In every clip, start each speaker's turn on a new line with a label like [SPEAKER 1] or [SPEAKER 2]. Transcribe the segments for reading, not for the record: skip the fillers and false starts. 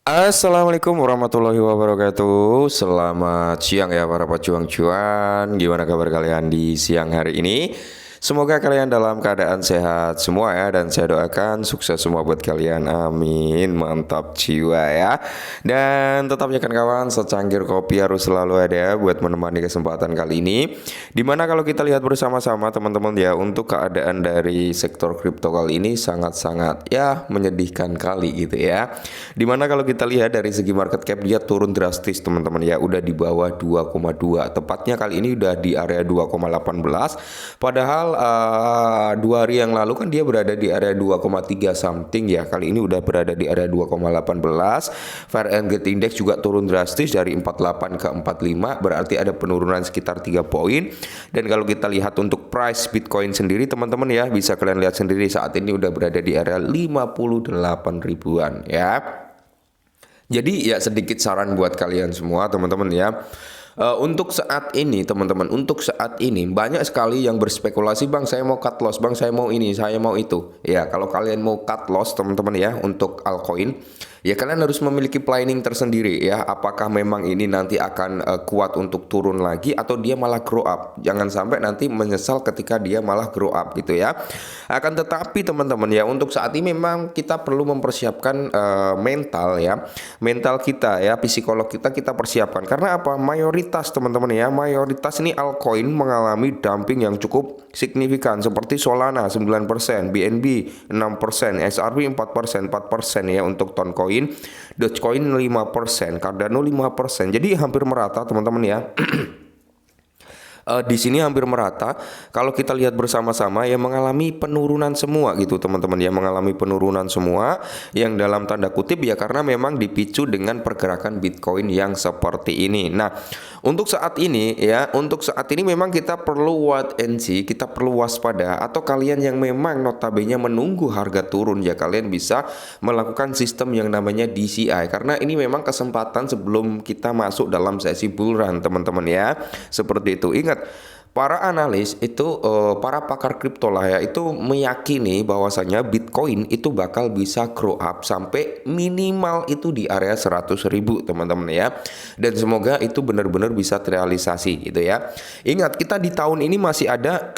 [SPEAKER 1] Assalamualaikum warahmatullahi wabarakatuh. Selamat siang ya para pejuang cuan. Gimana kabar kalian di siang hari ini? Semoga kalian dalam keadaan sehat semua ya. Dan saya doakan sukses semua buat kalian. Amin. Mantap jiwa ya. Dan tetapnya kan kawan, secangkir kopi harus selalu ada buat menemani kesempatan kali ini. Dimana kalau kita lihat bersama-sama teman-teman ya, untuk keadaan dari sektor kripto kali ini sangat-sangat ya menyedihkan kali gitu ya. Dimana kalau kita lihat dari segi market cap dia turun drastis teman-teman ya, udah di bawah 2,2, tepatnya kali ini udah di area 2,18. Padahal 2 hari yang lalu kan dia berada di area 2,3 something ya, kali ini udah berada di area 2,18. Fair and Get Index juga turun drastis dari 48 ke 45, berarti ada penurunan sekitar 3 poin. Dan kalau kita lihat untuk price Bitcoin sendiri teman-teman ya, bisa kalian lihat sendiri saat ini udah berada di area 58 ribuan ya. Jadi ya sedikit saran buat kalian semua teman-teman ya. Untuk saat ini teman-teman, untuk saat ini banyak sekali yang berspekulasi, bang saya mau cut loss, bang saya mau ini, saya mau itu. Ya kalau kalian mau cut loss teman-teman ya untuk altcoin, ya kalian harus memiliki planning tersendiri ya. Apakah memang ini nanti akan kuat untuk turun lagi atau dia malah grow up. Jangan sampai nanti menyesal ketika dia malah grow up gitu ya. Akan tetapi teman-teman ya, untuk saat ini memang kita perlu mempersiapkan mental ya. Mental kita ya, psikolog kita persiapkan. Karena apa? Mayoritas teman-teman ya, mayoritas ini altcoin mengalami dumping yang cukup signifikan seperti Solana 9%, BNB 6%, XRP 4% ya untuk Toncoin, Dogecoin 5%, Cardano 5%. Jadi hampir merata teman-teman ya. Di sini hampir merata. Kalau kita lihat bersama-sama ya, mengalami penurunan semua gitu teman-teman ya, mengalami penurunan semua yang dalam tanda kutip ya, karena memang dipicu dengan pergerakan Bitcoin yang seperti ini. Nah, untuk saat ini ya, untuk saat ini memang kita perlu wait and see, kita perlu waspada. Atau kalian yang memang notabene menunggu harga turun ya, kalian bisa melakukan sistem yang namanya DCI, karena ini memang kesempatan sebelum kita masuk dalam sesi bull run teman-teman ya. Seperti itu. Ingat, para analis itu, para pakar kripto lah ya, itu meyakini bahwasanya Bitcoin itu bakal bisa grow up sampai minimal itu di area 100.000 teman-teman ya. Dan semoga itu benar-benar bisa terrealisasi gitu ya. Ingat, kita di tahun ini masih ada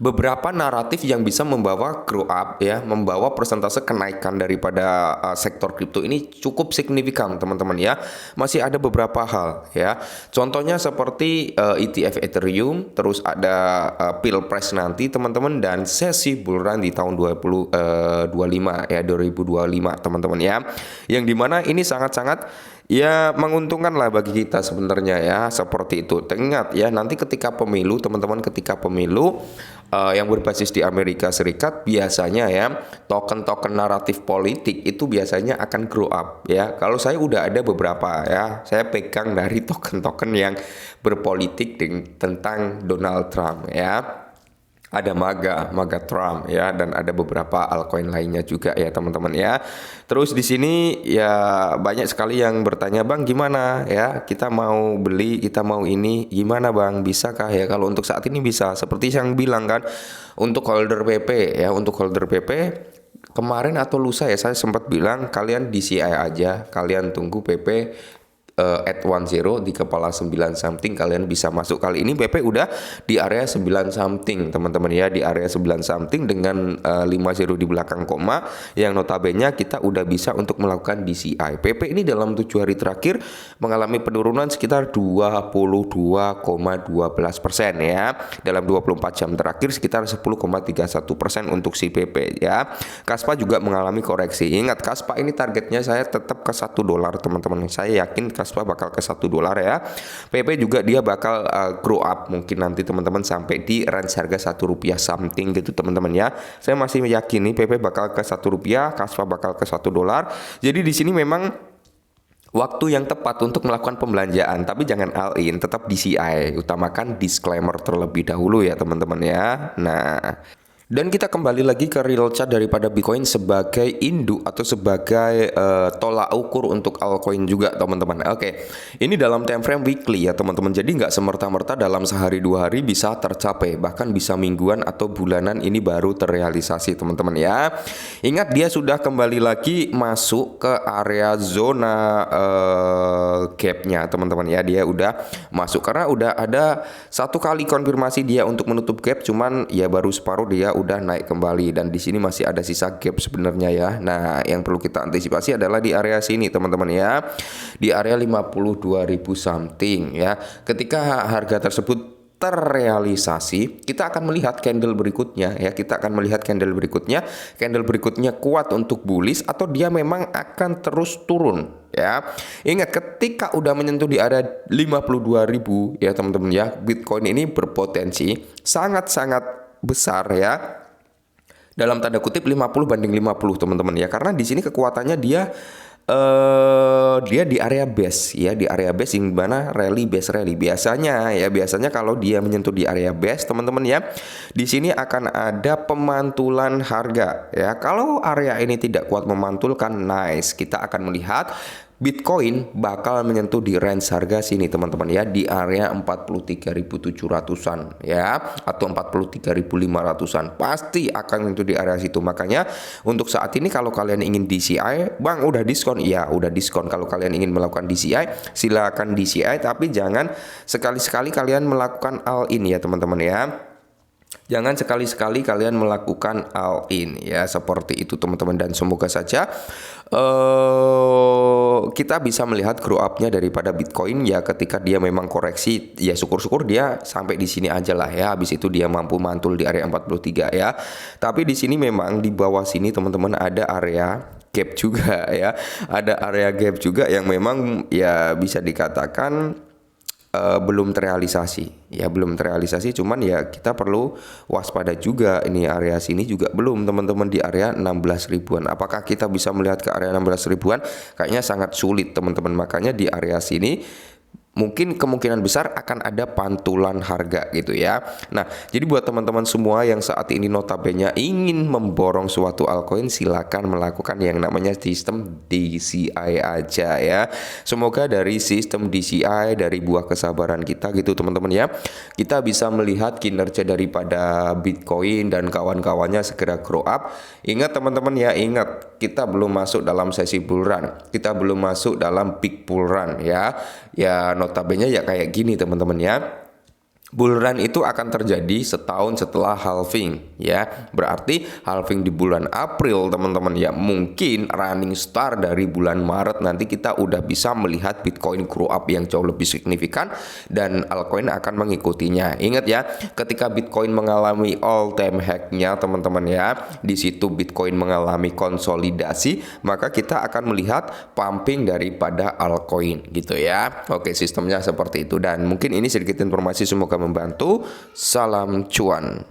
[SPEAKER 1] beberapa naratif yang bisa membawa grow up ya, membawa persentase kenaikan daripada sektor kripto ini cukup signifikan teman-teman ya. Masih ada beberapa hal ya. Contohnya seperti ETF Ethereum, terus ada Pilpres nanti teman-teman, dan sesi bull run di tahun 2025 ya, 2025 teman-teman ya. Yang dimana ini sangat-sangat ya menguntungkan lah bagi kita sebenarnya ya, seperti itu. Ingat ya, nanti ketika pemilu teman-teman, ketika pemilu yang berbasis di Amerika Serikat, biasanya ya token-token naratif politik itu biasanya akan grow up ya. Kalau saya udah ada beberapa ya, saya pegang dari token-token yang berpolitik tentang Donald Trump ya. Ada MAGA Trump ya, dan ada beberapa altcoin lainnya juga ya teman-teman ya. Terus di sini ya banyak sekali yang bertanya, bang gimana ya, kita mau beli, kita mau ini, gimana bang, bisakah ya? Kalau untuk saat ini bisa, seperti yang bilang kan, untuk holder PP ya, untuk holder PP kemarin atau lusa ya, saya sempat bilang kalian DCI aja, kalian tunggu PP at 10 di kepala 9 something, kalian bisa masuk. Kali ini PP udah di area 9 something teman-teman ya, di area 9 something dengan 50 di belakang koma, yang notabene kita udah bisa untuk melakukan DCI. PP ini dalam 7 hari terakhir mengalami penurunan sekitar 22,12% ya. Dalam 24 jam terakhir sekitar 10,31% untuk si PP ya. Kaspa juga mengalami koreksi. Ingat, Kaspa ini targetnya saya tetap ke $1 teman-teman. Saya yakin Kaspa bakal ke $1 ya. PP juga dia bakal grow up mungkin nanti teman-teman sampai di range harga ₹1 something gitu teman-teman ya. Saya masih meyakini PP bakal ke ₹1, Kaspa bakal ke $1. Jadi di sini memang waktu yang tepat untuk melakukan pembelanjaan, tapi jangan all in, tetap DCI. Utamakan disclaimer terlebih dahulu ya teman-teman ya. Nah, Dan kita kembali lagi ke real chart daripada Bitcoin sebagai induk atau sebagai tolak ukur untuk altcoin juga teman-teman. Oke, ini dalam time frame weekly ya teman-teman. Jadi nggak semerta-merta dalam sehari 2 hari bisa tercapai, bahkan bisa mingguan atau bulanan ini baru terrealisasi teman-teman ya. Ingat dia sudah kembali lagi masuk ke area zona gapnya teman-teman ya. Dia udah masuk karena udah ada satu kali konfirmasi dia untuk menutup gap, cuman ya baru separuh dia udah naik kembali dan di sini masih ada sisa gap sebenarnya ya. Nah, yang perlu kita antisipasi adalah di area sini teman-teman ya. Di area 52.000 something ya. Ketika harga tersebut terrealisasi, kita akan melihat candle berikutnya ya. Kita akan melihat candle berikutnya. Candle berikutnya kuat untuk bullish atau dia memang akan terus turun ya. Ingat ketika udah menyentuh di area 52.000 ya teman-teman ya, Bitcoin ini berpotensi sangat-sangat besar ya, dalam tanda kutip 50 banding 50 teman-teman ya, karena di sini kekuatannya dia di area base ya, di area base yang mana rally base rally biasanya ya, biasanya kalau dia menyentuh di area base teman-teman ya, di sini akan ada pemantulan harga ya. Kalau area ini tidak kuat memantulkan, nice, kita akan melihat Bitcoin bakal menyentuh di range harga sini teman-teman ya, di area 43.700-an ya, atau 43.500-an pasti akan menyentuh di area situ. Makanya untuk saat ini kalau kalian ingin DCI, Bang udah diskon, ya udah diskon. Kalau kalian ingin melakukan DCI silakan DCI, tapi jangan sekali-sekali kalian melakukan all in ya teman-teman ya. Jangan sekali-sekali kalian melakukan all in ya, seperti itu teman-teman. Dan semoga saja kita bisa melihat grow up-nya daripada Bitcoin ya. Ketika dia memang koreksi ya, syukur-syukur dia sampai di sini aja lah ya. Habis itu dia mampu mantul di area 43 ya. Tapi di sini memang di bawah sini teman-teman ada area gap juga ya. Ada area gap juga yang memang ya bisa dikatakan belum terrealisasi ya, belum terrealisasi. Cuman ya kita perlu waspada juga, ini area sini juga belum teman-teman, di area 16 ribuan. Apakah kita bisa melihat ke area 16 ribuan? Kayaknya sangat sulit teman-teman. Makanya di area sini mungkin kemungkinan besar akan ada pantulan harga gitu ya. Nah, jadi buat teman-teman semua yang saat ini notabene ingin memborong suatu altcoin, silakan melakukan yang namanya sistem DCI aja ya. Semoga dari sistem DCI, dari buah kesabaran kita gitu teman-teman ya, kita bisa melihat kinerja daripada Bitcoin dan kawan-kawannya segera grow up. Ingat teman-teman ya, ingat kita belum masuk dalam sesi bull run, kita belum masuk dalam big bull run ya. Ya notabene ya kayak gini teman-teman ya. Bull run itu akan terjadi setahun setelah halving ya. Berarti halving di bulan April teman-teman ya. Mungkin running start dari bulan Maret nanti kita udah bisa melihat Bitcoin grow up yang jauh lebih signifikan dan altcoin akan mengikutinya. Ingat ya, ketika Bitcoin mengalami all time high-nya teman-teman ya, di situ Bitcoin mengalami konsolidasi, maka kita akan melihat pumping daripada altcoin gitu ya. Oke, sistemnya seperti itu. Dan mungkin ini sedikit informasi, semoga membantu. Salam cuan.